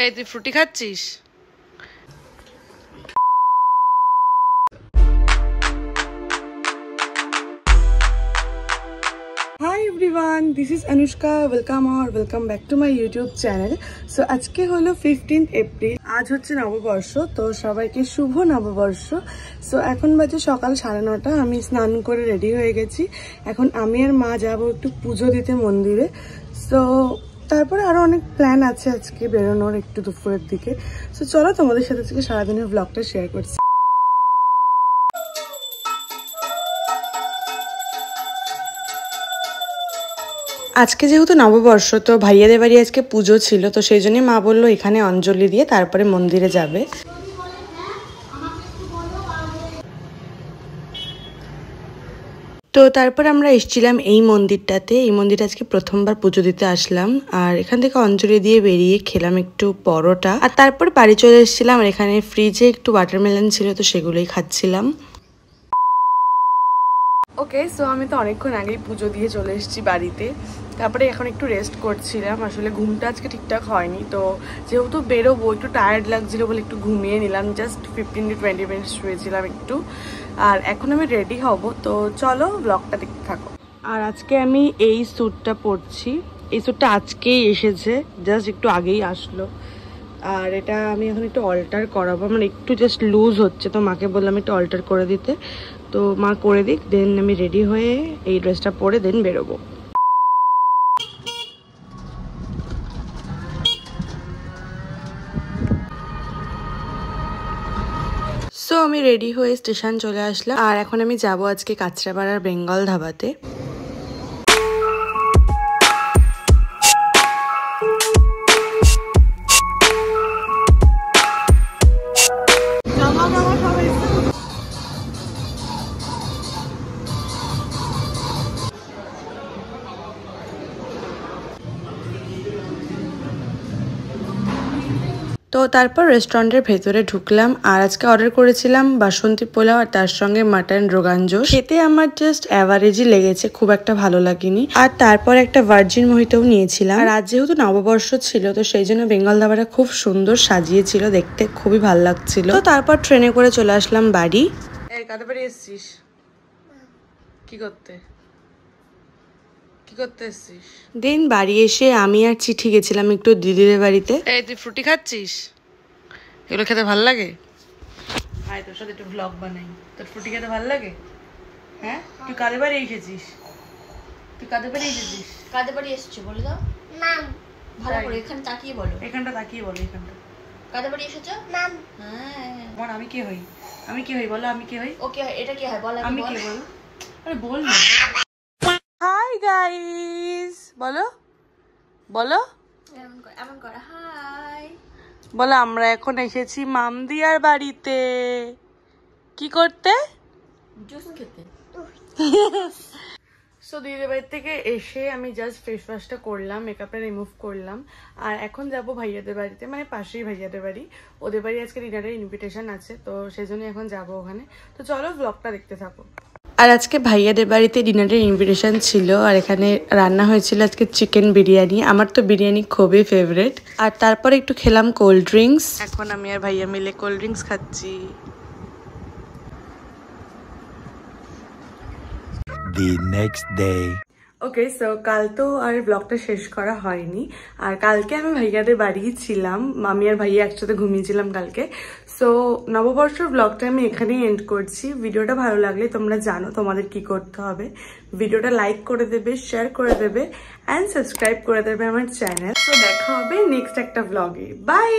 এই তুই ফ্রুটি খাচ্ছিস? Hi everyone, this is Anushka. Welcome back to my YouTube channel. So আজকে হলো 15th এপ্রিল। আজ হচ্ছে নববর্ষ, তো সবাইকে শুভ নববর্ষ। সো এখন বাজে সকাল 9:30। আমি স্নান করে রেডি হয়ে গেছি। এখন আমি আর মা যাবো একটু পুজো দিতে মন্দিরে। সো তারপরে আরো অনেক প্ল্যান আছে আজকে বেরোনোর একটু দুপুরের দিকে। সো চলো তোমাদের সাথে আজকে সারাদিনের ব্লগটা শেয়ার করছি। আজকে যেহেতু নববর্ষ, তো ভাইয়াদের বাড়ি আজকে পুজো ছিল, তো সেই জন্যই মা বললো এখানে অঞ্জলি দিয়ে তারপরে মন্দিরে যাবে। তো তারপর আমরা এসেছিলাম এই মন্দিরটাতে। এই মন্দিরে আজকে প্রথমবার পুজো দিতে আসলাম, আর এখান থেকে অঞ্জলি দিয়ে বেরিয়ে খেলাম একটু পরোটা, আর তারপর বাড়ি চলে এসেছিলাম। আর এখানে ফ্রিজে একটু ওয়াটারমেলন ছিল, তো সেগুলোই খাচ্ছিলাম। ওকে, সো আমি তো অনেকক্ষণ আগেই পুজো দিয়ে চলে এসেছি বাড়িতে। তারপরে এখন একটু রেস্ট করছিলাম। আসলে ঘুমটা আজকে ঠিকঠাক হয়নি, তো যেহেতু বেরোবো একটু টায়ার্ড লাগছিল বলে একটু ঘুমিয়ে নিলাম। জাস্ট 15 to 20 মিনিটস শুয়েছিলাম একটু। আর এখন আমি রেডি হব, তো চলো ব্লগটা দেখতে থাকো। আর আজকে আমি এই স্যুটটা পরছি। এই স্যুটটা আজকেই এসেছে, জাস্ট একটু আগেই আসলো। আর এটা আমি এখন একটু অল্টার করাবো, আমার একটু জাস্ট লুজ হচ্ছে, তো মাকে বললাম একটু অল্টার করে দিতে। তো মা করে দিক, দেন আমি রেডি হয়ে এই ড্রেসটা পরে দেন বেরোবো। সো আমি রেডি হয়ে স্টেশন চলে আসলাম, আর এখন আমি যাব আজকে কাঁচরাপাড়ার বেঙ্গল ধাবাতে। তো তারপর রেস্টুরেন্টের ভেতরে ঢুকলাম, আর আজকে অর্ডার করেছিলাম বাসন্তী পোলাও আর তার সঙ্গে মাটন রোগান জোশ। খেতে আমার জাস্ট অ্যাভারেজই লেগেছে, খুব একটা ভালো লাগেনি। আর তারপর একটা ভার্জিন মোহিতও নিয়েছিলাম। আর আজ যেহেতু নববর্ষ ছিল, তো সেই জন্য বেঙ্গল ধাবাটা খুব সুন্দর সাজিয়েছিল, দেখতে খুবই ভালো লাগছিল। তো তারপর ট্রেনে করে চলে আসলাম বাড়ি। কাদের বাড়ি এসছিস? কি করতে এসছিস? দিন বাড়ি এসে আমি আর চিঠি গেছিলাম একটু দিদিদের বাড়িতে। এই তুই ফ্রুটি খাচ্ছিস? এগুলো খেতে ভালো লাগে? আয় তোর সাথে একটু ভ্লগ বানাই। তোর ফ্রুটি খেতে ভালো লাগে? হ্যাঁ, তুই কাদের বাড়ি এসেছিস? কাদের বাড়ি এসেছি বলে দাও। নাম ভালো করে এখানে তাকিয়ে বলো। এখানটা তাকিয়ে বলো। এখানটা কাদের বাড়ি এসেছো? নাম। হ্যাঁ, আমি কে হই বলো। আমি কে হই? ওকে, এটা কি হয় বলো। আমি কে বলো? আরে বল না। হাই গাইস, বলো এমন করে হাই বলো। আমরা এখন এসেছি মামদিয়ার বাড়িতে। কি করতে? জুস খেতে। সো দিদির বাড়ি থেকে এসে আমি জাস্ট ফেস ওয়াশটা করলাম, মেকআপটা রিমুভ করলাম, আর এখন যাব ভাইয়াদের বাড়িতে, মানে পাশেই ভাইয়াদের বাড়ি। ওদের বাড়ি আজকে ডিনারের ইনভিটেশন আছে, তো সেই জন্য এখন যাবো ওখানে। তো চলো ব্লগটা দেখতে থাকো। আর আজকে ভাইয়াদের বাড়িতে ডিনারের ইনভিটেশন ছিল, আর এখানে রান্না হয়েছিল আজকে চিকেন বিরিয়ানি। আমার তো বিরিয়ানি খুবই ফেভারিট। আর তারপর একটু খেলাম কোল্ড ড্রিঙ্কস। এখন আমি আর ভাইয়া মিলে কোল্ড ড্রিঙ্কস খাচ্ছি। The next day. Okay, so কাল তো আর ব্লগটা শেষ করা হয়নি, আর কালকে আমি ভাইয়াদের বাড়ি ছিলাম। মামি আর ভাইয়া একসাথে ঘুমিয়েছিলাম কালকে। সো নববর্ষের ব্লগটা আমি এখানেই এন্ড করছি। ভিডিওটা ভালো লাগলে তোমরা জানো তোমাদের কি করতে হবে। ভিডিওটা লাইক করে দেবে, শেয়ার করে দেবে, অ্যান্ড সাবস্ক্রাইব করে দেবে আমার চ্যানেল। তো দেখা হবে নেক্সট একটা ব্লগে। বাই।